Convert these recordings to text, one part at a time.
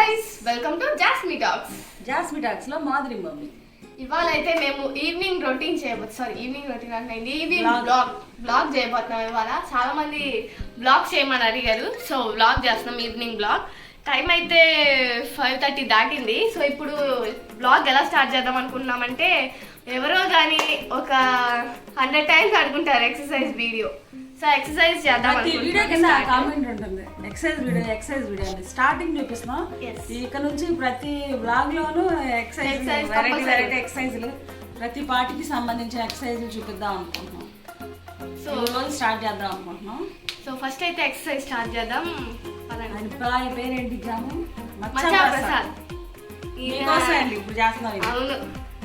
Guys, welcome to జాస్మి talks. జాస్మి talks లో Madhuri mummy. ఇవాళ అయితే మేము ఈవినింగ్ రొటీన్ అంటే ఈవినింగ్ బ్లాగ్ చేయబోతున్నాం. ఇవాళ చాలా మంది బ్లాగ్ చేయమని అడిగారు, సో బ్లాగ్ చేస్తున్నాం. ఈవినింగ్ బ్లాగ్ టైం అయితే 5:30 దాటింది. సో ఇప్పుడు బ్లాగ్ ఎలా స్టార్ట్ చేద్దాం అనుకుంటున్నామంటే, ఎవరో కానీ ఒక 100 టైమ్స్ అనుకుంటారు ఎక్సర్సైజ్ వీడియో. సో ఎక్సర్సైజ్ చేద్దాం. వీడియో కింద కామెంట్ ఉంటుంది ఎక్సర్సైజ్ వీడియో అని స్టార్టింగ్ చూపిస్తున్నాం. ఇక నుంచి ప్రతి బ్లాగ్ లోను ఎక్సర్సైజ్ వెరైటీ ఎక్సర్సైజ్లు, ప్రతి పార్టీకి సంబంధించిన ఎక్సర్సైజ్లు చూపిద్దాం అనుకుంటున్నాం. సో రోజు స్టార్ట్ చేద్దాం అనుకుంటున్నాం. సో ఫస్ట్ అయితే ఎక్సర్సైజ్ స్టార్ట్ చేద్దాం. ఆయన పేరేంటి? జాము మచ్చా ప్రసాద్. ఇప్పుడు చేస్తున్నాం. అవును,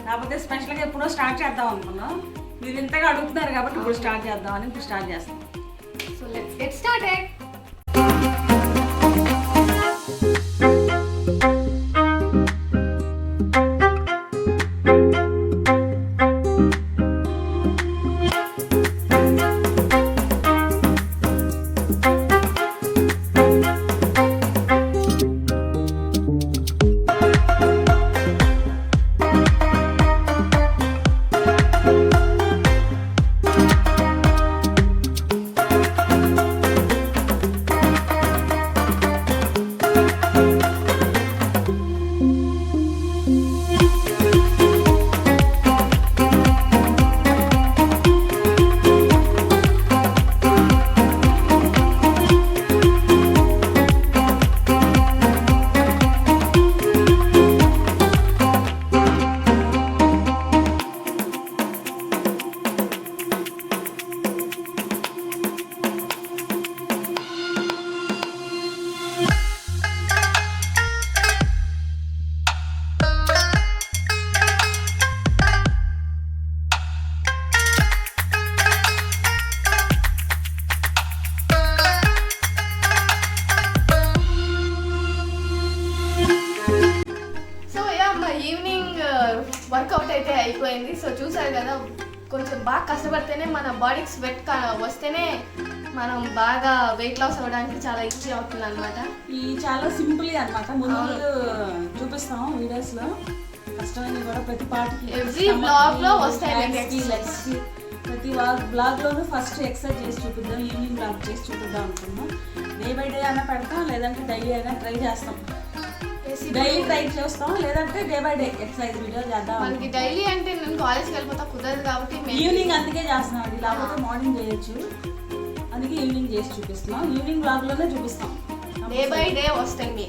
కాకపోతే స్పెషల్గా ఎప్పుడో స్టార్ట్ చేద్దాం అనుకున్నాం. మీరు ఇంతగా అడుగుతున్నారు కాబట్టి ఇప్పుడు స్టార్ట్ చేద్దామని ఇప్పుడు స్టార్ట్ చేస్తాం. So let's get started. Workout అయితే అయిపోయింది. సో చూసారు కదా, కొంచెం బాగా కష్టపడితేనే మన బాడీకి స్వెట్ వస్తేనే మనం బాగా వెయిట్ లాస్ అవ్వడానికి చాలా ఈజీ అవుతుంది అనమాట. ఈ చాలా సింపుల్ అనమాట. ముందు చూపిస్తాం వీడియోస్ లో, కష్టమైన కూడా ప్రతి పార్టీకి ఎవ్రీ బ్లాగ్ లో వస్తాయి. ప్రతి బ్లాగ్ లోనూ ఫస్ట్ ఎక్సర్సైజ్ చేసి చూపిద్దాం, ఈవినింగ్ బ్లాగ్ చేసి చూపిద్దాం అనుకున్నాం. డే బై డే అయినా పెడతాం, లేదంటే డైలీ అయినా ట్రై చేస్తాం. డైలీ ట్రై చేస్తాం, లేదంటే day by day exercise video చేద్దాం. మనకి డైలీ అంటే నేను కాలేజ్కి వెళ్ళిపోతా కుదరదు కాబట్టి ఈవినింగ్ అందుకే చేస్తున్నాం. లేకపోతే మార్నింగ్ చేయొచ్చు, అందుకే ఈవినింగ్ చేసి చూపిస్తున్నాం. ఈవినింగ్ బ్లాగ్ లోనే చూపిస్తాం. డే బై డే వస్తాయి మీ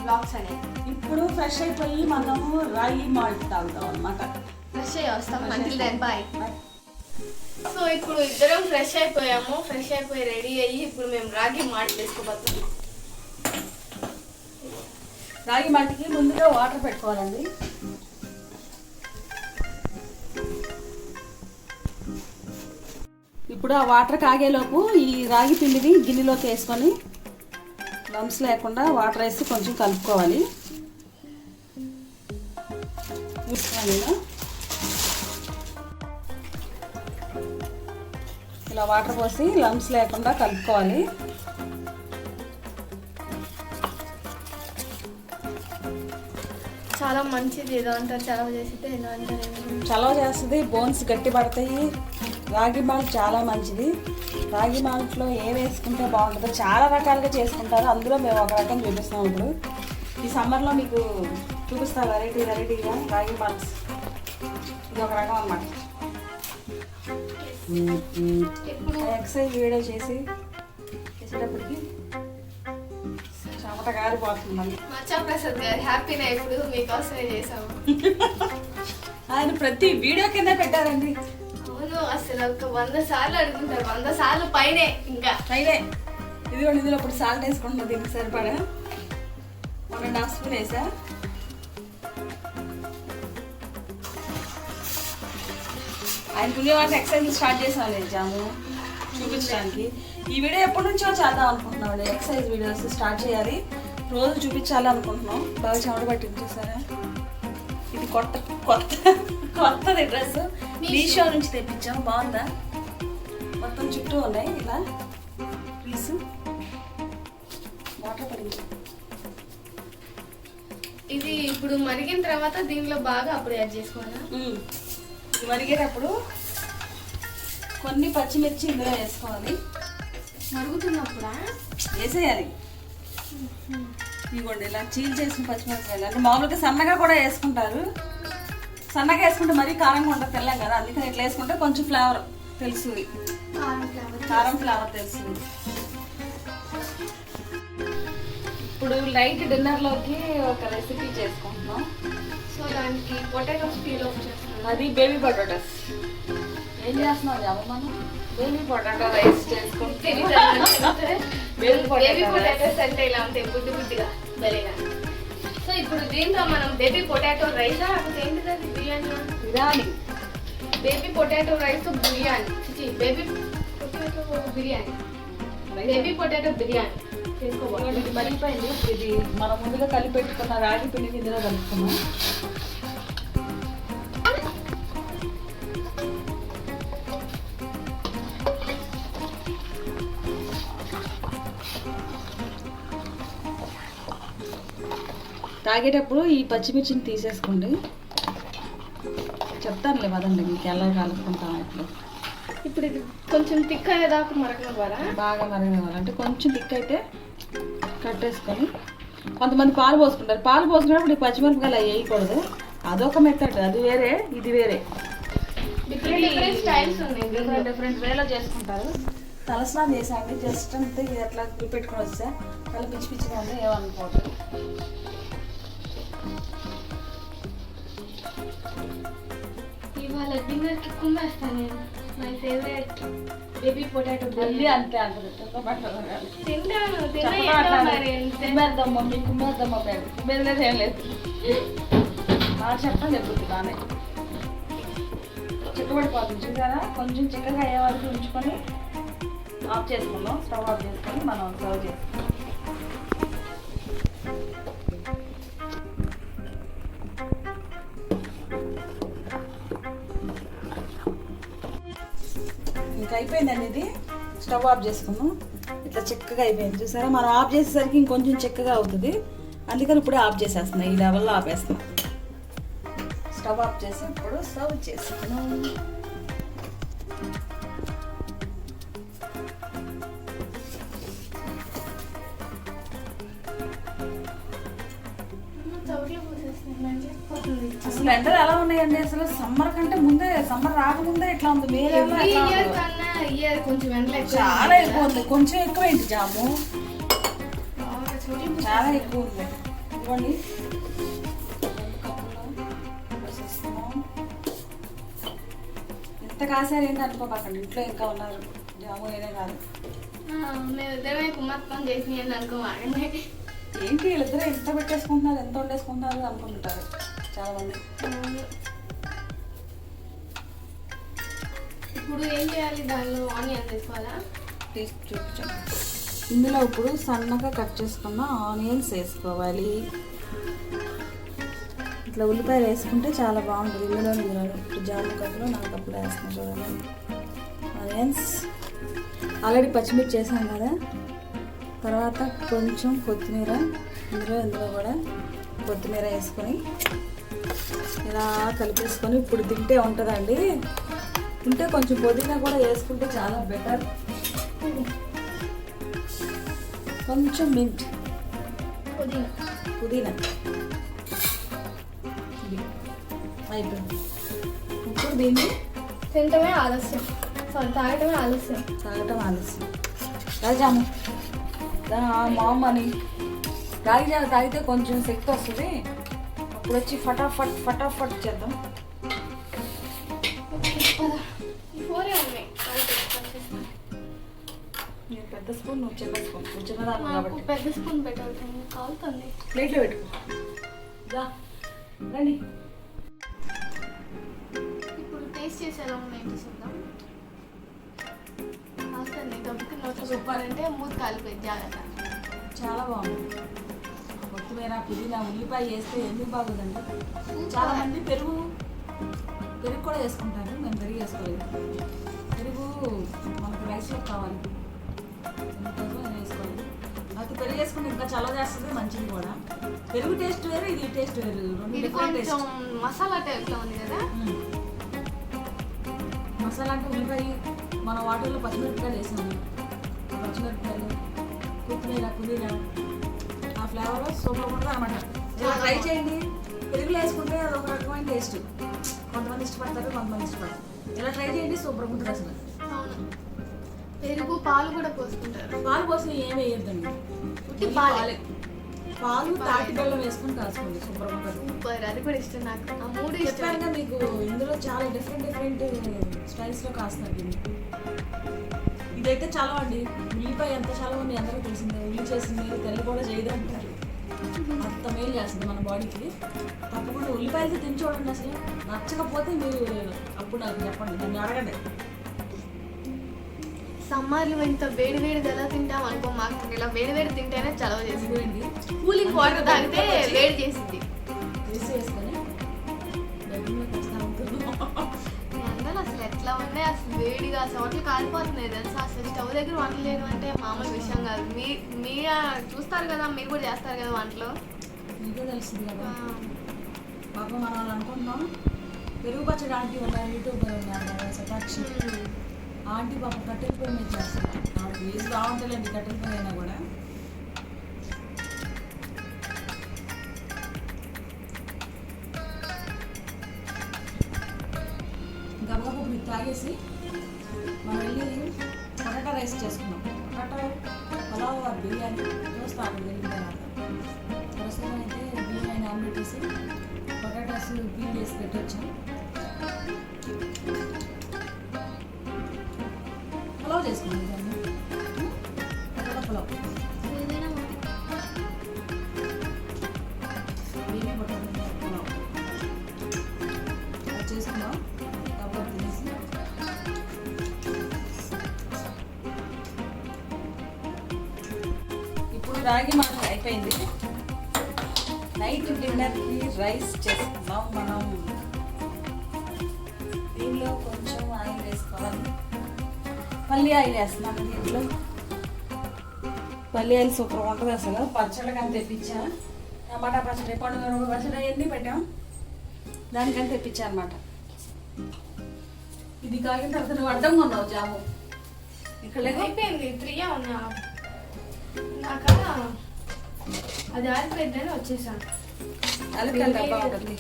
బ్లాగ్స్ అనేవి. ఇప్పుడు ఫ్రెష్ అయిపోయి మనము రాగి మాల్ట్ తాగుతాం అనమాట. ఫ్రెష్ అయ్యి వస్తాం. Until then bye. సో ఇప్పుడు ఇద్దరం ఫ్రెష్ అయిపోయి రెడీ అయ్యి ఇప్పుడు మేము రాగి మాల్ట్ తీసుకోబోతున్నాం. రాగి మాల్ట్కి ముందుగా వాటర్ పెట్టుకోవాలండి. ఇప్పుడు ఆ వాటర్ కాగేలోపు ఈ రాగి పిండిని గిన్నెలోకి వేసుకొని లంప్స్ లేకుండా వాటర్ వేసి కొంచెం కలుపుకోవాలి. ఇలా వాటర్ పోసి లంప్స్ లేకుండా కలుపుకోవాలి. చాలా మంచిది. ఏదో అంటారు చలవ చేసితే చలవ చేస్తుంది, బోన్స్ గట్టి పడతాయి. రాగి మాల్ట్ చాలా మంచిది. రాగి మాల్ట్లో ఏం వేసుకుంటే బాగుంటుందో చాలా రకాలుగా చేసుకుంటారు. అందులో మేము ఒక రకం చూపిస్తాం. ఇప్పుడు ఈ సమ్మర్లో మీకు చూపిస్తాం వెరైటీగా రాగి మాల్ట్స్. ఇది ఒక రకం అన్నమాట. ఎక్సర్సైజ్ వీడియో చేసేటప్పటికి చెమట గారిపోతుంది. మచ్చా ప్రసాద్ గారు హ్యాపీనా? ఇప్పుడు మీకోసమే చేసాము. ఆయన ప్రతి వీడియో కింద పెట్టారండి. అవును, అసలు ఒక 100 సార్లు అడుగుంటారు. 100 సార్లు పైనే. ఇంకా పైనే. ఇదిగోండి, ఇందులో ఇప్పుడు సాల్ట్ వేసుకుంటున్నాం. దీనికి సరిపడా 1.5 స్పూన్ వేసా. ఆయన పుణ్యవాటి ఎక్సర్సైజ్ స్టార్ట్ చేసాం జాము చూపించడానికి. ఈ వీడియో ఎప్పటి నుంచో చేద్దాం అనుకుంటున్నాం. ఎక్సర్సైజ్ వీడియోస్ స్టార్ట్ చేయాలి, రోజు చూపించాలి అనుకుంటున్నాం. బాగా చెమట పట్టింది చూసారా. ఇది కొత్తది డ్రెస్ మీషో నుంచి తెప్పించాము. బాగుందా? మొత్తం చుట్టూ ఉన్నాయి ఇలా పీసు. వాటర్ పడింది. ఇది ఇప్పుడు మరిగిన తర్వాత దీనిలో బాగా అప్పుడు యాడ్ చేసుకోవాలా? ఇది మరిగేటప్పుడు కొన్ని పచ్చిమిర్చి ఇందులో వేసుకోవాలి. మరుగుతున్నప్పుడా వేసేయాలి. ఇదిగోండి ఇలా చీల్ చేసిన పచ్చిమిరపకాయలు. అంటే మామూలుగా సన్నగా కూడా వేసుకుంటారు. సన్నగా వేసుకుంటే మరీ కారంగా ఉంటుంది, తెల్లం కదా, అందుకని ఇట్లా వేసుకుంటే కొంచెం ఫ్లేవర్ తెలుస్తుంది, కారం ఫ్లేవర్ తెలుస్తుంది. ఇప్పుడు లైట్ డిన్నర్లోకి ఒక రెసిపీ చేసుకుంటున్నాం. సో దానికి పొటాటోస్ పీల్ ఆఫ్ చేస్తున్నాం. అది బేబీ పొటాటోస్. ఏం చేస్తున్నాం జామ మనం? బేబీ పొటాటో రైస్ చేసుకుంటే బేబీ పొటాటోస్ అంటే ఇలా ఉంటాయి బుడ్డి బుడ్డిగా బలేగా. సో ఇప్పుడు దీంట్లో మనం బేబీ పొటాటో రైస్ ఏంటిది అది biryani baby potato rice biryani baby potato biryani baby potato biryani చేసుకోవాలి. ఇది మరిగిపోయింది. ఇది మనం ముందుగా కలిపి పెట్టుకున్న రాగి పిండిని ఇందులో కలుపుకున్నాం. తాగేటప్పుడు ఈ పచ్చిమిర్చిని తీసేసుకోండి. చెప్తానులే పదండి మీకు ఎలా కలుపుకుంటాం. ఇట్లా ఇప్పుడు ఇది కొంచెం థిక్ అయ్యేదాకా మరగనివ్వాలా? బాగా మరగనివ్వాలంటే కొంచెం థిక్ అయితే కట్టేసుకొని, కొంతమంది పాలు పోసుకుంటారు. పాలు పోసుకున్నప్పుడు ఈ పచ్చిమిరపకాయలు అవి వేయకూడదు. అదొక మెథడ్, అది వేరే ఇది వేరే. డిఫరెంట్ స్టైల్స్ ఉన్నాయి, డిఫరెంట్ వేలో చేసుకుంటారు. తలస్నానం చేసాండి జస్ట్ అంతే. ఇది అట్లా పెట్టుకొని వస్తే తల పిచ్చి పిచ్చిగా ఉంది, ఏమనుకోవద్దు. ఇవాళ డిన్నర్కి కుమ్మేస్తాను నేను. మై ఫేవరెట్ బేబీ పొటాటో మళ్ళీ అంతే అంటారు. తింటాను కుమ్మేద్దాం మమ్మీ, కుమ్మేద్దాం మమ్మీ అంటే కుమ్మేదలేదు, ఏం లేదు. చెప్పడం చెప్పుద్ది బాగానే చిక్కబడిపోతుంది. చూసారా, కొంచెం చిక్కగా అయ్యే వరకు ఉంచుకొని ఆఫ్ చేసుకుందాం. స్టవ్ ఆఫ్ చేసుకొని మనం సర్వ్ చేసుకుందాం. ఇంకా అయిపోయిందండి. ఇది స్టవ్ ఆఫ్ చేసుకున్నాం. ఇట్లా చిక్కగా అయిపోయింది చూసారా. మనం ఆఫ్ చేసేసరికి ఇంకొంచెం చిక్కగా అవుతుంది, అందుకని ఇప్పుడే ఆఫ్ చేసేస్తున్నాం. ఈ లెవెల్లో ఆపేస్తున్నాం. స్టవ్ ఆఫ్ చేసి ఇప్పుడు సర్వ్ చేసుకున్నాం. అసలు ఎండలు ఎలా ఉన్నాయండి? అసలు సమ్మర్ కంటే ముందే, సమ్మర్ రాకముందే ఇట్లా ఉంది. కొంచెం చాలా ఎక్కువ ఉంది. కొంచెం ఎక్కువైంది జాము, చాలా ఎక్కువ ఉంది. ఇవ్వండి ఎంత కాసారు ఏంటి అనుకోపాకండి. ఇంట్లో ఇంకా ఉన్నారు, జాము ఏదే కాదు. మేమిద్దరమే కుమ్మత్వం చేసి అనుకోవాలండి. ఏంటి వీళ్ళిద్దరూ ఎంత పెట్టేసుకుంటున్నారు, ఎంత వండేసుకుంటున్నారు అనుకుంటారు చాలా మంది. ఇప్పుడు ఏం చేయాలి? దానిలో ఆనియన్ వేసుకోవాలా? చూపించండి. ఇందులో ఇప్పుడు సన్నగా కట్ చేసుకున్న ఆనియన్స్ వేసుకోవాలి. ఇట్లా ఉల్లిపాయలు వేసుకుంటే చాలా బాగుంటుంది. ఇందులో ఇప్పుడు జాము కప్పులో నాకు అప్పుడు వేస్తున్నాను చూడండి. ఆనియన్స్ ఆల్రెడీ పచ్చిమిర్చి చేసాం కదా. తర్వాత కొంచెం కొత్తిమీర, ఇందులో కూడా కొత్తిమీర వేసుకొని ఇలా కలిపేసుకొని ఇప్పుడు తింటే ఉంటుందండి. తింటే కొంచెం పుదీనా కూడా వేసుకుంటే చాలా బెటర్. కొంచెం మింట్, పుదీనా అయిపోయింది. ఇప్పుడు దీన్ని తింటమే ఆలస్యం, తాగటమే ఆలస్యం. రాజాము మామని రాగి జావ తాగితే కొంచెం శక్తి వస్తుంది. అప్పుడు వచ్చి ఫటాఫట్ చేద్దాం. నేను పెద్ద స్పూన్, నువ్వు చిన్న స్పూన్. చిన్నదాన్ని కాబట్టి పెద్ద స్పూన్ పెట్టాలి, కాలుతుంది. ప్లేట్లో పెట్టుకో. రండి. ఇప్పుడు టేస్ట్ చేసేలా ఉన్నాయి చూద్దాం. కాస్తుంది గబ్బుకి నోట్లో చెప్పాలంటే మూత కాలిపోయింది, జాగ్రత్త. చాలా బాగుంది. కొత్తిమీర, పుదీనా, ఉల్లిపాయ వేస్తే ఎందుకు బాగుందండి. చాలా మంది పెరుగు కూడా వేసుకుంటారు. మేము పెరుగు వేసుకోలేదు. పెరుగు మనకు రైస్లో కావాలి, ఎందుకోసం నేను వేసుకోలేదు. అయితే పెరుగు వేసుకుంటే ఇంకా చల్ల చేస్తుంది, మంచిది కూడా. పెరుగు టేస్ట్ వేరు, ఇది టేస్ట్ వేరు, రెండు ఇది డిఫరెంట్ కొంచెం టేస్ట్. మసాలా టైప్లో ఉంది కదా. మసాలా అంటే ఉల్లిపాయ మనం వాటర్లో పచ్చిమిరపకాయలు వేసాము, పచ్చిమిరపకాయలు, కొత్తిమీర, పుదీనా, ఆ ఫ్లేవర్ సూపర్ ఉంటుంది అనమాట. ఇలా ట్రై చేయండి. పెరుగులో వేసుకుంటే అది ఒక రకమైన టేస్ట్, కొంతమంది ఇష్టపడతారు, కొంతమంది ఇష్టపడతారు. ఇలా ట్రై చేయండి, సూపర్ ఉంటుంది అసలు. అవును, పెరుగు పాలు కూడా పోసుకుంటారు. పాలు పోసి ఏమి వేయద్దండి, ఉట్టి పాలే. పాలు తాటి బెల్లం వేసుకుని కాసుకోండి, సూపర్ ఉంటుంది. సూపర్, అది కూడా ఇష్టం నాకు. ఆ మూడు ఇష్టం. చెప్పాక మీకు ఇందులో చాలా డిఫరెంట్ స్టైల్స్లో కాస్తున్నారు దీన్ని. ఇదైతే చాలా అండి, ఉల్లిపాయ ఎంత చాలా ఉంది అందరికీ తెలిసిందే. ఉల్లి చేసింది తెల్ల కూడా చేయదు అంటారు, అంత మేలు చేస్తుంది మన బాడీకి. తప్పకుండా ఉల్లిపాయలతో తిని చూడండి. అసలు నచ్చకపోతే మీరు అప్పుడు నాకు చెప్పండి, నన్ను అడగండి. సమ్మర్లో ఇంత వేడి వేడిగా ఎలా తింటాం అనుకో, మాకు ఇలా వేడి వేడి తింటేనే చలవ చేసింది. ఇదిగోండి, కూలింగ్ వాటర్ తాగితే వేడి చేసింది. వేసి వేసుకొని బెడ్ మీద ఖచ్చితంగా ఉంటుంది. ఎండలు అసలు ఎట్లా ఉన్నాయి, అసలు వేడిగా చోట్ల కాలిపోతున్నాయి తెలుసా. అసలు స్టవ్ దగ్గర వంటలు లేదు అంటే మామూలు విషయం కాదు. మీరు చూస్తారు కదా, మీరు కూడా చేస్తారు కదా వంటలు. మీకే తెలుస్తుంది కదా. పాపం మనం వాళ్ళు అనుకుంటున్నాం పెరుగు పచ్చడి ఆంటీ ఉన్నారు, యూట్యూబ్ ఉన్నారు సతాక్షి ఆంటీ పాపం కట్టెల పొయ్యి మీద చేస్తారు. ఆవిడ వేసి బాగుంటుందండి కట్టెల పొయ్యి అయినా కూడా. గబగబా మీరు తాగేసి మనం వెళ్ళి పొటాటో రైస్ చేసుకున్నాం. పొటాటో పలావ్ బిర్యానీ చూస్తే అక్కడ వెళ్ళిన తర్వాత ప్రస్తుతం అయితే బిర్యానీ ఆమ్లెట్ వేసి పొటాటోస్ పీల్ చేసి పెట్టొచ్చాం. పులావ్ చేసుకున్నాం దాన్ని, potato pulao, baby potato pulao అది చేసుకున్నాం. కాబట్టి తినేసి ఇప్పుడు రాగి మాత్రం అయిపోయింది. నైట్ డిన్నర్కి రైస్ చేసుకున్నాం మనం. దీనిలో కొంచెం ఆయిల్ వేసుకోవాలి. పల్లి ఆయిల్ వేస్తున్నాం దీంట్లో. పల్లి ఆయిల్ సూపర్ ఉంటుంది అసలు. పచ్చడికని తెప్పించా, టమాటా పచ్చడి, పండుగ పచ్చడి అవన్నీ పెట్టాం, దానికని తెప్పించా అనమాట. ఇది కాగిన తర్వాత నువ్వు అడ్డం కొన్నావు జాము ఇక్కడ అయిపోయింది 3 ఉన్నా నాక అది ఆరిపోయిందని వచ్చేసాను. అలకల్ డబ్బా ఒకటి.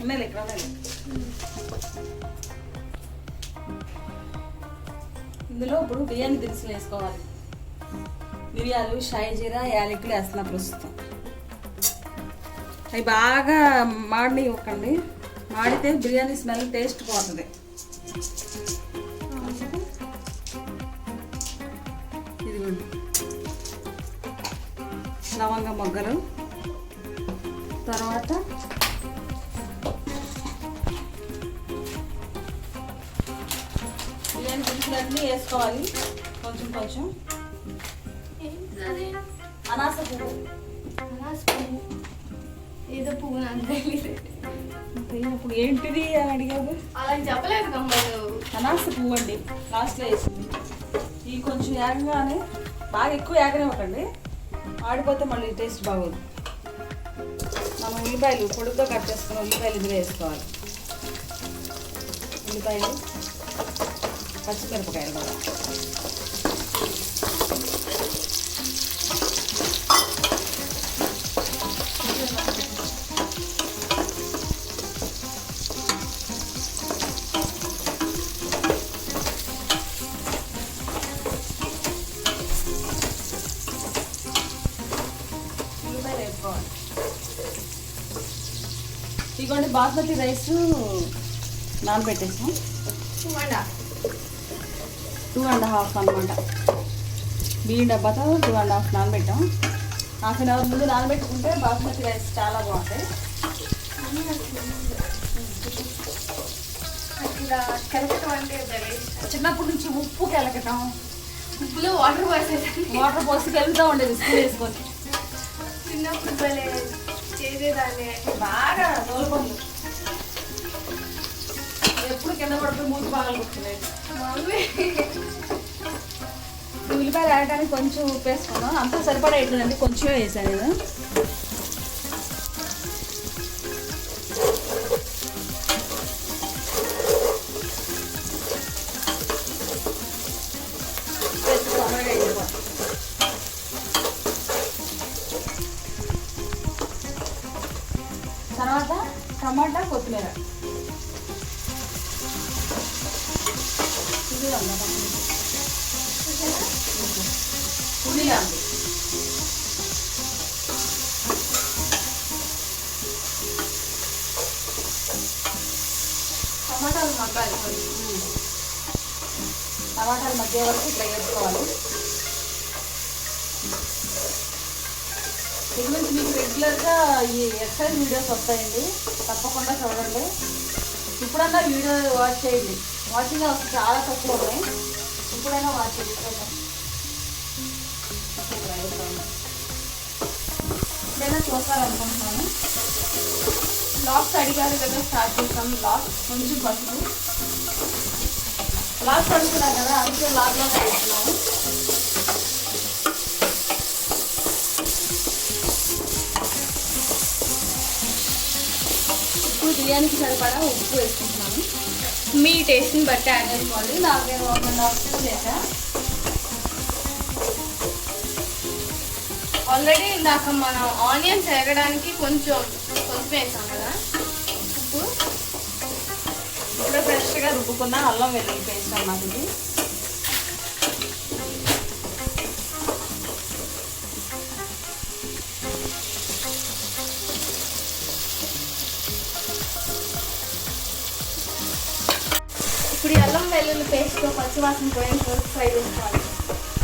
ఉన్నాయి ఇక్కడ ఉన్నాయి. ఇందులో ఇప్పుడు బిర్యానీ దినుసులు వేసుకోవాలి. మిరియాలు, షాయిజీరా, యాలకులు వేస్తున్నా ప్రస్తుతం. అవి బాగా మాడనివ్వకండి, మాడితే బిర్యానీ స్మెల్ టేస్ట్ పోతుంది. ఇదిగోండి లవంగ మొగ్గలు, తర్వాత బిర్యానీ దినుసులన్నీ వేసుకోవాలి కొంచెం కొంచెం. అనాస పువ్వు, ఏదో పువ్వు నాకు తెలియదు. ఇప్పుడు ఏంటిది అని అడిగావు. అలా చెప్పలేదు కమ్మలు. అనాస పువ్వు అండి, లాస్ట్లో వేసింది. ఇవి కొంచెం ఏగగానే, బాగా ఎక్కువ ఏగనివ్వకండి, ఆడిపోతే మళ్ళీ టేస్ట్ బాగోదు. మనం ఉల్లిపాయలు పొడుగ్గా కట్ చేసుకుని ఉల్లిపాయలు ఇందులో వేసుకోవాలి. ఉల్లిపాయలు, పచ్చిమిరపకాయలు కూడా. ఇదిగోండి బాస్మతి రైస్ నానబెట్టేసాం. 2.5 అనమాట. బియ్యం డబ్బాతో 2.5 నానబెట్టాం. ½ గంట ముందు నానబెట్టుకుంటే బాస్మతి రైస్ చాలా బాగుంటాయి. కెలకటం అంటే చిన్నప్పటి నుంచి ఉప్పు కెలకటం, ఉప్పులో వాటర్ పోసేదాన్ని. వాటర్ పోసి కెలుగుతూ ఉండేది స్కూల్ వేసుకొని. చిన్నప్పుడు భలే చేసేదాన్ని. బాగా తోలుకొని ఎప్పుడు కింద పడిపోయి మూతి బాగా కొట్టుకున్నాయి. మమ్మీ ఉల్లిపాయలు వేయడానికి కొంచెం ఉప్పు వేసుకున్నాం. అంతా సరిపడా వేయట్లేదండి, కొంచెమే వేసాను నేను. తర్వాత టమాటా కొత్తిమీర పుదీనా అండి. టమాటాలు మగ్గాలి. టమాటాలు మధ్య వరకు ఇట్లా వేసుకోవాలి. దీని గురించి మీకు రెగ్యులర్గా ఈ ఎక్సర్సైజ్ వీడియోస్ వస్తాయండి, తప్పకుండా చూడండి. ఇప్పుడన్నా వీడియో వాచ్ చేయండి. వాచింగ్ అసలు చాలా తక్కువ ఉన్నాయి, ఇప్పుడైనా వాచ్ చేయండి. ఇప్పుడైనా చూస్తారనుకుంటున్నాను. బ్లాగ్స్ అడిగారు కదా, స్టార్ట్ చేస్తాం. బ్లాగ్ కొంచెం పసుపు లాస్ట్ పడుతున్నాను కదా, అందుకే లాగ్లో వేస్తున్నాము. ఇప్పుడు బిర్యానీకి సరిపడా ఉప్పు వేసుకుంటున్నాను. మీ టేస్ట్ని బట్టి యాడ్ చేసుకోవాలి. వేసుకోండి. నాకు నేను 1.5 స్పూన్ వేసా. ఆల్రెడీ ఇందాక మనం ఆనియన్స్ వేగడానికి కొంచెం వేసాం కదా ఉప్పు. ఇప్పుడు ఫ్రెష్గా రుబ్బుకున్న అల్లం వెల్లుల్లి పేస్ట్ అన్నమాట ఇది. ఇప్పుడు ఈ అల్లం వెల్లుల్లి పేస్ట్తో పచ్చివాసన పోయేంత వరకు ఫ్రై చేసుకోవాలి.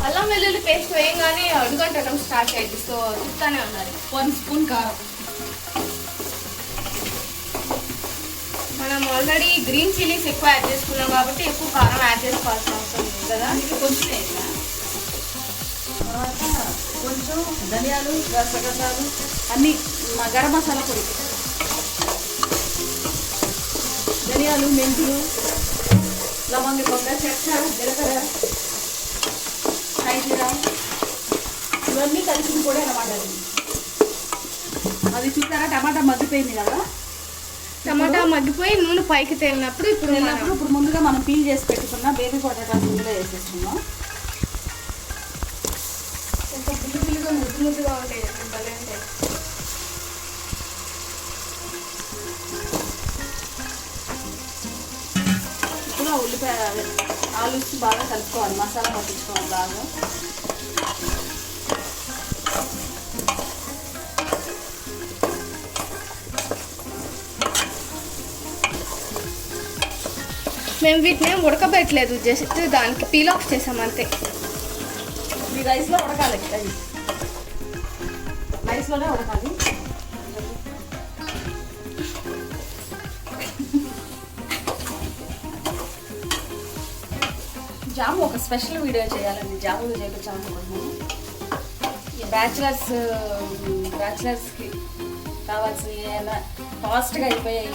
అల్లం వెల్లుల్లి పేస్ట్ వేయగానే అడుగంటడం స్టార్ట్ అయ్యింది. సో చూస్తానే ఉండాలి. 1 స్పూన్ కారం. మనం ఆల్రెడీ గ్రీన్ చిల్లీస్ ఎక్కువ యాడ్ చేసుకున్నాం కాబట్టి ఎక్కువ కారం యాడ్ చేసుకోవాల్సిన అవసరం లేదు కదా. దానికి కొంచెం వేసా. తర్వాత కొంచెం ధనియాలు, గసగసాలు అన్నీ గరం మసాలా పొడి, ధనియాలు, మెంతులు, లవంగ పొగ, చెక్క, జీలకర్ర, హైజీరా ఇవన్నీ కలిసిన పొడి అన్నమాట. అది చూసారా టమాటా మగ్గిపోయింది కదా. టమాటా మగ్గిపోయి నూనె పైకి తేలినప్పుడు ఇప్పుడు ముందుగా మనం పీల్ చేసి పెట్టుకున్న బేబీ పొటాటోస్ ఇందులో వేసేసుకున్నాం. కొంచెం పుల్లిగా ముద్దుగా ఉంటాయి, భలే ఉంటాయి. ఇప్పుడు ఉల్లిపాయ ఆలూస్ బాగా కలుపుకోవాలి, మసాలా పట్టించుకోవాలి బాగా. మేము వీటిని ఉడకబెట్టలేదు, జస్ట్ దానికి పీల్ ఆఫ్ చేసాం అంతే. ఈ రైస్లో ఉడకాలి, రైస్లోనే ఉడకాలి. జాము ఒక స్పెషల్ వీడియో చేయాలండి, జాములు చేయించాలనుకుంటున్నాను. బ్యాచిలర్స్కి కావాల్సినవి ఏమైనా ఫాస్ట్గా అయిపోయాయి,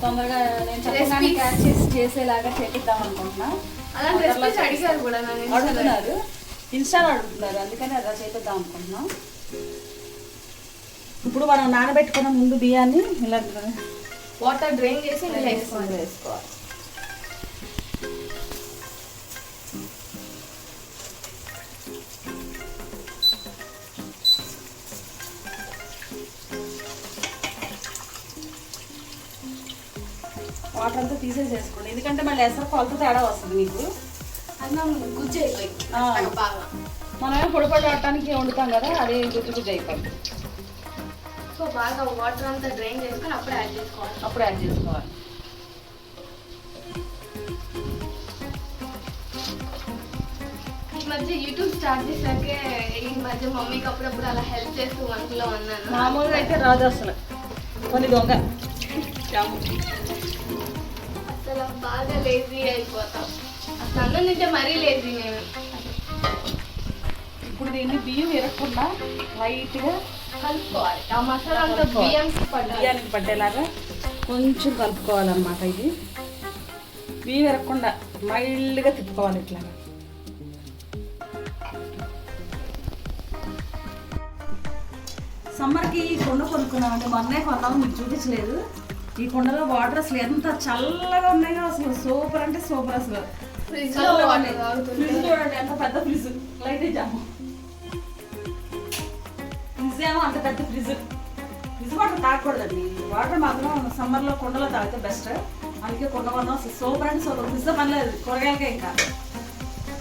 తొందరగా నేను చెప్పగానే క్యాచ్ చేసి చేసేలాగా చేపిద్దాం అనుకుంటున్నా. అడుగుతున్నారు, ఇన్స్టాలో అడుగుతున్నారు, అందుకని అలా చేపిద్దాం అనుకుంటున్నాం. ఇప్పుడు మనం నానబెట్టుకున్న ముందు బియ్యాన్ని ఇలా వాటర్ డ్రైన్ చేసి వేసుకోవాలి. వాటర్ అంతా తీసేసేసుకోండి, ఎందుకంటే మళ్ళీ ఎసరు కొలత తేడా వస్తుంది మీకు. అన్నం గుజ్జు అయిపోయింది బాగా. మనమే పొడిపడి ఆడటానికి వండుతాం కదా, అదే గుజ్జు అయిపోయింది. సో బాగా వాటర్ అంతా డ్రైన్ చేసుకొని అప్పుడు యాడ్ చేసుకోవాలి. ఈ మధ్య యూట్యూబ్ స్టార్ట్ చేశాకే ఈ మధ్య మమ్మీకి అప్పుడప్పుడు అలా హెల్ప్ చేస్తూ వంటలో ఉన్నాను. మామూలుగా అయితే రాదు అసలు, కొన్ని దొంగ అసలు బాగా లేజీ అయిపోతాం. అసలు అన్నం తింటే మరీ లేజీ నేను. ఇప్పుడు దీన్ని బియ్యం విరగకుండా లైట్గా కలుపుకోవాలి. ఆ మసాలా అంతా బియ్యానికి పట్టేలాగా కొంచెం కలుపుకోవాలన్నమాట. ఇది విరగకుండా మైల్డ్గా తిప్పుకోవాలి ఇట్లాగా. సమ్మర్కి ఈ కుండ కొనుక్కున్నామండి, మొన్నే కొన్నాము, మీకు చూపించలేదు. ఈ కుండలో వాటర్ అసలు ఎంత చల్లగా ఉన్నాయో, అసలు సూపర్ అంటే సూపర్. అసలు ఫ్రిడ్జ్ చూడండి, ఎంత పెద్ద ఫ్రిడ్జ్. లైట్ ఇచ్చాము, ఫ్రిడ్జ్ ఏమో అంత పెద్ద ఫ్రిడ్జ్. ఫ్రిడ్జ్ వాటర్ తాగకూడదండి, వాటర్ మాత్రం సమ్మర్లో కుండలో తాగితే బెస్ట్. అందుకే కుండ కొన్నాం. అసలు సూపర్ అంటే సూపర్. ఫ్రిడ్జ్ పనిలేదు కూరగాయలకే. ఇంకా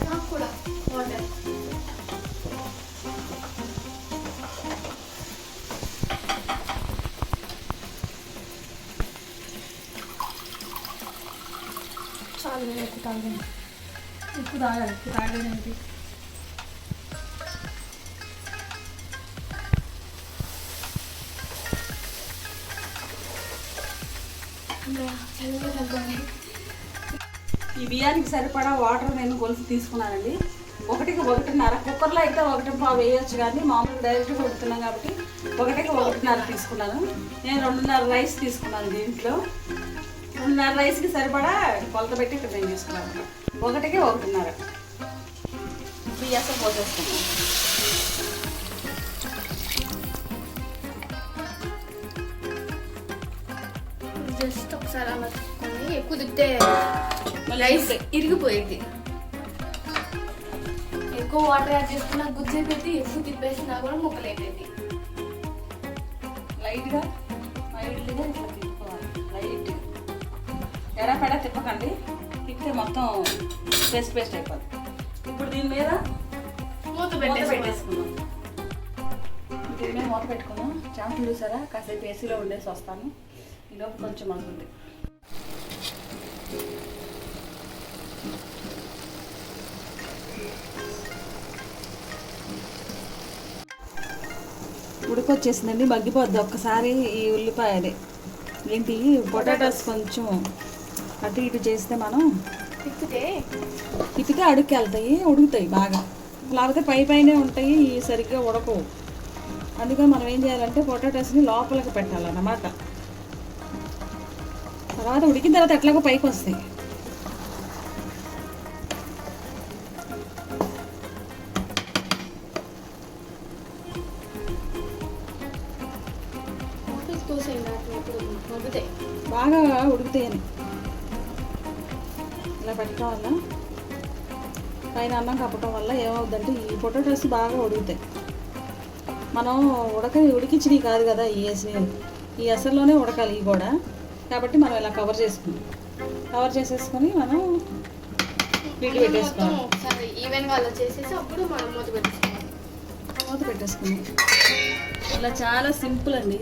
నాకు కూడా వాటర్. చాలు ఎక్కువ తాగండి, ఎక్కువ తాగాలి. ఎక్కువ తాగలేదేంటి? ఈ బియ్యానికి సరిపడా వాటర్ నేను కొలిసి తీసుకున్నానండి. 1కి 1.5. కుక్కర్లో అయితే 1.5 వేయచ్చు, కానీ మామూలుగా డైరెక్ట్గా ఉడుతున్నాం కాబట్టి 1కి 1.5 తీసుకున్నాను. నేను 2.5 రైస్ తీసుకున్నాను. దీంట్లో 2.5 రైస్కి సరిపడా కొలత పెట్టి ఇక్కడ నేను తీసుకున్నాను. 1కి 1.5 బియ్యాసం పోసేసుకున్నాను. జస్ట్ ఒకసారి అలా తీసుకొని ఎక్కువ తిప్పితే రైస్ ఇరిగిపోయింది. ఎక్కువ వాటర్ యాడ్ చేసుకున్నా గుజ్జు పెట్టి ఎక్కువ తిప్పేసినా కూడా ముక్కలైపోయింది. లైట్గా మైల్డ్గా ఇట్లా తిప్పుకోవాలి. లైట్గా ఎడపెడ తిప్పకండి, తిప్పితే మొత్తం పేస్ట్ అయిపోతుంది. ఇప్పుడు దీని మీద మూత పెట్టేసుకున్నాం. దీని మీద మూత పెట్టుకున్నాం. చాంపులు చూసారా, కాసేపు ఏసీలో ఉండేసి వస్తాను. ఈలోపు కొంచెం మగ్గుంది. ఉడికొచ్చేసిందండి, మగ్గిపోద్ది. ఒక్కసారి ఈ ఉల్లిపాయది ఏంటి పొటాటోస్ కొంచెం అటు ఇటు చేస్తే మనం తిప్పితే అడుక్కి వెళ్తాయి, ఉడుకుతాయి బాగా. లేకపోతే పైనే ఉంటాయి, సరిగ్గా ఉడకవు. అందుకని మనం ఏం చేయాలంటే పొటాటోస్ని లోపలికి పెట్టాలన్నమాట. తర్వాత ఉడికిన తర్వాత ఎట్లాగో పైకి వస్తాయి. బాగా ఉడుకుతాయని ఇలా పెట్టడం వల్ల, పైన అన్నం కప్పటం వల్ల ఏమవుద్దంటే ఈ పొటాటోస్ బాగా ఉడుకుతాయి. మనం ఉడికించినవి కాదు కదా ఈ ఎసరులోనే ఉడకాలి ఇవి కూడా. కాబట్టి మనం ఇలా కవర్ చేసేసుకొని మనం వీటి పెట్టేసుకోవాలి. ఈవెన్గా అలా చేసేసి అప్పుడు మనం మూత పెట్టేసుకున్నాం. ఇలా చాలా సింపుల్ అండి.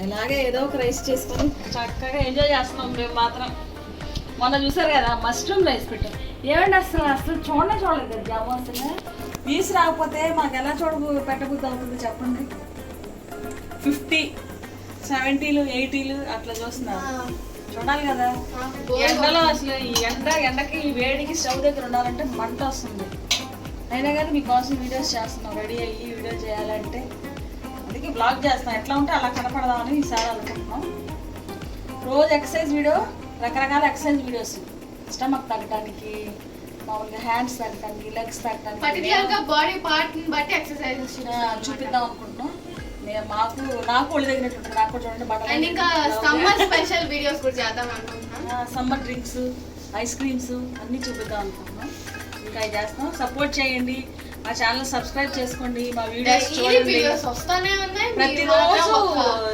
ఇలాగే ఏదో ఒక రైస్ చేసుకొని చక్కగా ఎంజాయ్ చేస్తున్నాం మేము మాత్రం. మొన్న చూసారు కదా మష్రూమ్ రైస్ పెట్టాం. ఏమండి అసలు చూడలేదు కదా జాము. అసలు పీస్ రాకపోతే మాకు ఎలా పెట్టబుద్ధి అవుతుంది చెప్పండి. 50, 70, 80 అట్లా చూస్తున్నారు. చూడాలి కదా. ఎండలో అసలు ఈ ఎండకి ఈ వేడికి స్టవ్ దగ్గర ఉండాలంటే మంట వస్తుంది. అయినా కానీ మీకోసం వీడియోస్ చేస్తున్నాం, రెడీ అయ్యి వీడియో చేయాలంటే. అందుకే బ్లాగ్ చేస్తున్నాం, ఎట్లా ఉంటే అలా కనపడదామని ఈసారి అనుకుంటున్నాం. రోజు ఎక్సర్సైజ్ వీడియో, రకరకాల ఎక్సర్సైజ్ వీడియోస్. స్టమక్ తగ్గడానికి, మామూలుగా హ్యాండ్స్ తగ్గడానికి, లెగ్స్ తగ్గడానికి, బాడీ పార్ట్ బట్టి ఎక్సర్సైజ్ చూపిద్దాం అనుకుంటున్నాం. నాకు ఒళ్ళు తగినట్టు నాకు కూడా చూడండి బట్టలు. ఇంకా సమ్మర్ స్పెషల్ వీడియోస్ కూడా చేద్దాం అనుకుంటున్నాం. సమ్మర్ డ్రింక్స్, ఐస్ క్రీమ్స్ అన్నీ చూపిద్దాం అనుకుంటున్నాం. ఇంకా ఇది చేస్తాం. సపోర్ట్ చేయండి, మా ఛానల్ సబ్స్క్రైబ్ చేసుకోండి, మా వీడియోస్ చూడండి. వస్తానే ఉన్నాయి ప్రతిరోజు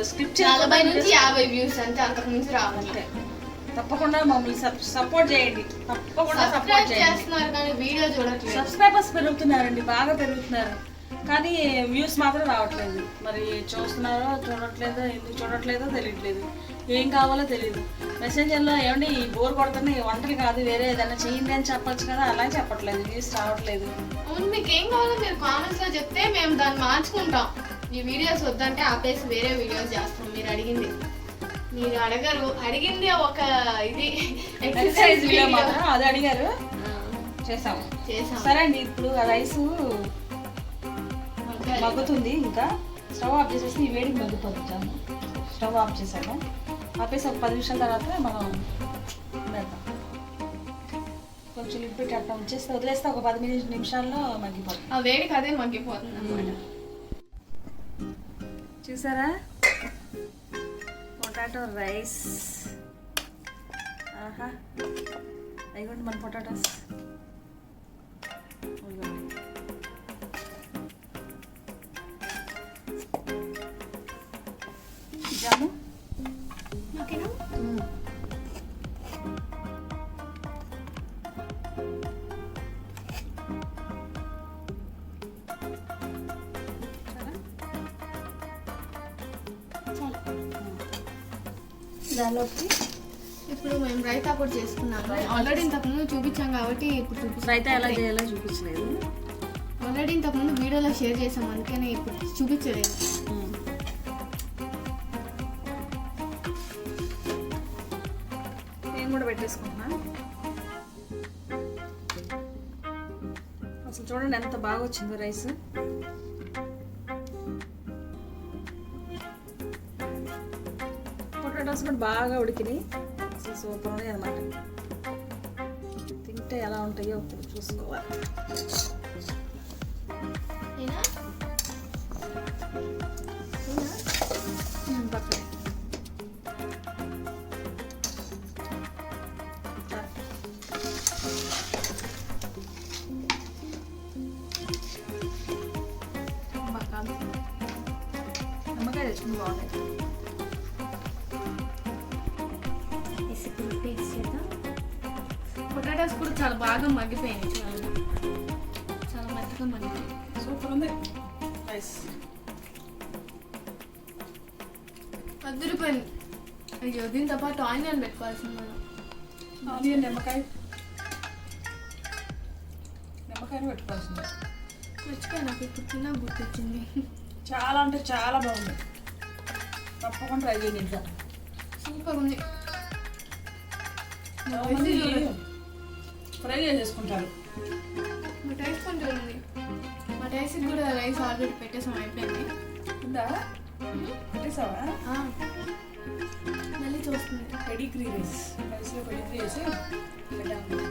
స్క్రిప్ట్ 40 నుంచి 50 వ్యూస్ అంతే, అంతకు మించి రావాలి. తప్పకుండా మమ్మల్ని సపోర్ట్ చేయండి. తప్పకుండా సపోర్ట్ చేస్తున్నారు కానీ వీడియో చూడట్లేదు. సబ్స్క్రైబర్స్ పెరుగుతున్నారండి, బాగా పెరుగుతున్నారు, కానీ వ్యూస్ మాత్రం రావట్లేదు. మరి చూస్తున్నారో చూడట్లేదో, ఎందుకు చూడట్లేదో తెలియట్లేదు, ఏం కావాలో తెలియదు. మెసేంజర్లో ఏమండి బోర్ కొడుతున్నాయి, వంటలు కాదు వేరే ఏదైనా చేయండి అని చెప్పొచ్చు కదా, అలా చెప్పట్లేదు, వ్యూస్ రావట్లేదు. అవును, మీకు ఏం కావాలో మీరు కామెంట్స్ లో చెప్తే మేము దాన్ని మార్చుకుంటాం. ఈ వీడియోస్ వద్దంటే ఆపేసి వేరే వీడియోస్ చేస్తాం. మీరు అడగరు, అడిగింది ఒక ఇది ఎక్సర్సైజ్ వీడియో మాత్రం అది అడిగారు, చేసాము. సరే అండి, ఇప్పుడు ఆ రైస్ మగ్గుతుంది. ఇంకా స్టవ్ ఆఫ్ చేసేసి ఈ వేడికి మగ్గిపోతాము. స్టవ్ ఆఫ్ చేసాము, ఆపేసి ఒక 10 నిమిషాల తర్వాత మనం వేద్దాం. కొంచెం లిడ్ పెట్టి అట్లా వచ్చేస్తే వదిలేస్తే ఒక 10 నిమిషాల్లో మగ్గిపోతుంది. ఆ వేడికి అదే మగ్గిపోతుంది అనమాట. చూసారా పొటాటో రైస్. ఆహా అయిపోండి మన పొటాటోస్. జాము ఓకేనా? దానిలోకి ఇప్పుడు మేము రైతా కూడా చేసుకున్నాము. ఆల్రెడీ ఇంతకుముందు చూపించాం కాబట్టి ఇప్పుడు చూపిస్తాం. రైతా ఎలా చేయాలో చూపించలేదు. ఆల్రెడీ ఇంతకుముందు వీడియోలో షేర్ చేసాం, అందుకని ఇప్పుడు చూపించలేదు. నేను కూడా పెట్టేసుకుంటున్నా. అసలు చూడండి ఎంత బాగా వచ్చిందో రైస్. పొటాటోస్ కూడా బాగా ఉడికినాయి. అసలు సూపర్ ఉన్నాయి అనమాట. తింటే ఎలా ఉంటాయో ఇప్పుడు చూసుకోవాలి. పక్కనే నిమ్మకాయ తెచ్చుకుని బాగుంటాయి. పొటాటోస్ కూడా చాలా బాగా మగ్గిపోయినాయి. చాలా మెత్తగా మగ్గిపోయాయి. సూపర్ ఉంది రైస్. అదిరిపోయింది. అయ్యో దీంతో పాటు ఆనియన్ పెట్టుకోవాల్సింది మనం. ఆనియన్ నిమ్మకాయను పెట్టుకోవాల్సింది. మర్చిపోయి నాకు ఇప్పుడు తిన్నా గుర్తొచ్చింది. చాలా అంటే చాలా బాగుంది. తప్పకుండా ట్రై చేయండి ఇంట్లో. సూపర్ ఉంది. ఫ్రై చేసేసుకుంటారు. మా టైస్ కొంచెం ఉంది. మా టైస్కి కూడా రైస్ ఆల్రెడీ పెట్టేసాం, అయిపోయింది. ఉందా పెట్టేసావా? మళ్ళీ చూస్తుంది. పెడిగ్రీ రైస్లో పెడిగ్రీ వేసి పెట్టాము.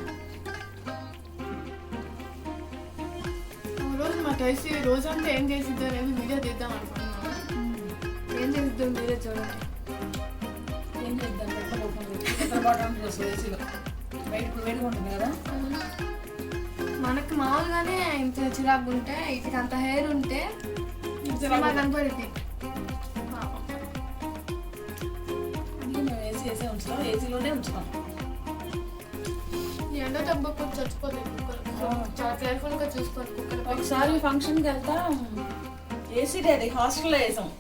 రోజు మా టైస్ రోజంతా ఏం చేసిద్దో అనేది వీడియో తీద్దాం అనుకుంటున్నాను. ఏం చేసిద్దాం మీరే చూడండి. ఏం చేద్దాం పెట్టబోతుంది ఏసీలో. బయట ఇప్పుడు వేడిగా ఉంటుంది కదా. మనకి మామూలుగానే ఇంత చిరాకు ఉంటే ఇటుకి అంత హెయిర్ ఉంటే సినిమా కనపడింది. మేము ఏసీ వేసే ఉంచుతాం, ఏసీలోనే ఉంచుతాం. ఎండ దెబ్బ కొంచెం చచ్చిపోతాయి కుక్కలు. చాలా కేర్ఫుల్గా చూసుకోవాలి కుక్కలు. ఒకసారి ఫంక్షన్కి వెళ్తాం, ఏసీ డాడీ హాస్టల్లో వేసాం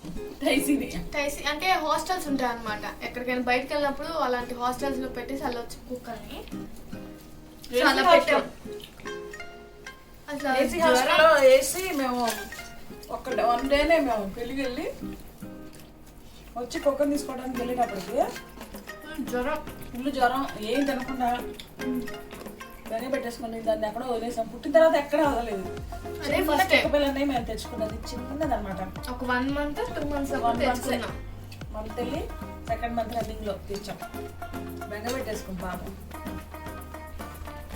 టైసీని. టైసీ అంటే హాస్టల్స్ ఉంటాయి అన్నమాట. ఎక్కడికైనా బయటకు వెళ్ళినప్పుడు అలాంటి హాస్టల్స్ లో పెట్టేసి అలా వచ్చి కుక్కల్ని అలా పెట్టాం. ఏసీ హాస్టల్లో వేసి మేము ఒక 1 డేనే మేము పెళ్ళికి వెళ్ళి వచ్చి కుక్కర్ తీసుకోవడానికి వెళ్ళేటప్పటికి ఫుల్ జ్వరం, ఏం తినకుండా దాన్ని పెట్టేసుకుని దాన్ని ఎక్కడో వదిలేసాం. పుట్టిన తర్వాత ఎక్కడ వదలేదు. పిల్లల్ని మేము తెచ్చుకున్నది చిన్నది అనమాట. ఒక 1 month 2 months మంత్ వెళ్ళి 2nd month రన్నింగ్లో తెచ్చాం. బెంగ పెట్టేసుకుని పాపం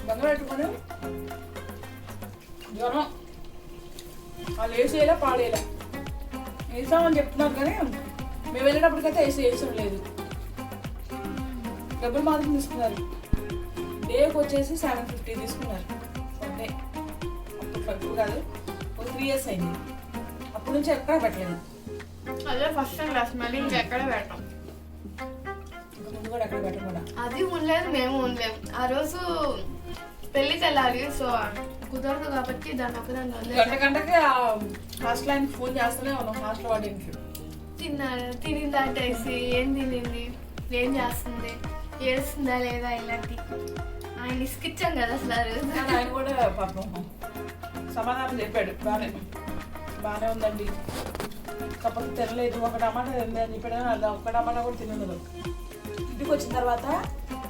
బెంగ పెట్టుకుని జ్వరం వాళ్ళు వేసేలా పాడేలా వేసామని చెప్తున్నారు. కానీ మేము వెళ్ళేటప్పటికైతే వేసాం లేదు. డబ్బులు మాత్రం తీసుకున్నారు. డేకి వచ్చేసి 750 తీసుకున్నారు. డే అప్పుడు కాదు, ఒక 3 years అయింది. అప్పటి నుంచి ఎక్కడ పెట్టలేదు. అదే ఫస్ట్ టైం క్లాస్. మళ్ళీ ఇంకెక్కడ పెట్టాం. ఇంకా ముందు కూడా ఎక్కడ పెట్టకుండా అది ఉండలేదు, మేము ఉండలేము. ఆ రోజు పెళ్ళికి వెళ్ళాలి, సో కుదరదు కాబట్టి దాన్ని ఒకదాన్ని గంటకి హాస్టల్ ఆయనకి ఫోన్ చేస్తూనే ఉన్నాం. హాస్టల్ వాడికి తినిందా టేసి, ఏం తినింది, ఏం చేస్తుంది, ఏడుస్తుందా లేదా ఇలాంటి ఆయన ఇసుకిచ్చాం కదా అసలు. ఆ రోజు ఆయన కూడా పాపం సమాధానం చెప్పాడు. బాగానే ఉందండి, కాకపోతే తినలేదు, ఒక టమాటా తింది అని చెప్పాడు. అది ఒక్క టమాటా కూడా తినదు. ఇంటికి వచ్చిన తర్వాత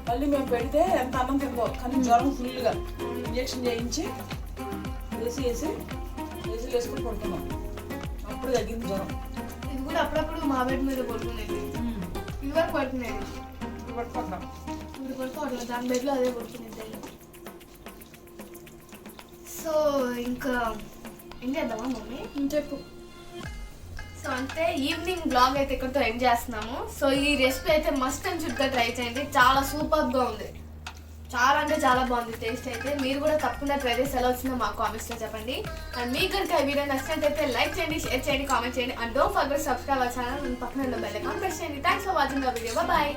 మళ్ళీ మేము పెడితే ఎంత అన్నం తిందో, కానీ జ్వరం ఫుల్గా ఇంజక్షన్ చేయించి వేసి వేసుకుని పడుతున్నాం. అప్పుడు తగ్గింది జ్వరం. ఇది కూడా అప్పుడప్పుడు మా బెడ్ మీద పడుకునేది. ఇది వరకు పడుకునేది. పడుకుంటాం. ఇప్పుడు పడుకోవట్లేదు, దాని బెడ్లో అదే పడుకునేది. సో ఇంకా ఏం చేద్దామా మమ్మీ? చెప్పు. సో అంటే ఈవినింగ్ బ్లాగ్ అయితే ఇక్కడితో ఎండ్ చేస్తున్నాము. సో ఈ రెసిపీ అయితే మస్ట్ అండ్ షుడ్గా ట్రై చేయండి, చాలా సూపర్గా ఉంది, చాలా అంటే చాలా బాగుంది టేస్ట్ అయితే. మీరు కూడా తప్పకుండా ట్రై చేసి ఎలా వచ్చిందో మాకు కామెంట్స్లో చెప్పండి. అండ్ మీకు కనుక ఈ వీడియో నచ్చినట్లయితే లైక్ చేయండి, షేర్ చేయండి, కామెంట్ చేయండి. And don't forget subscribe our channel. పక్కన ఉన్న బెల్ ఐకాన్ ప్రెస్ చేయండి. Thanks for watching the video. Bye.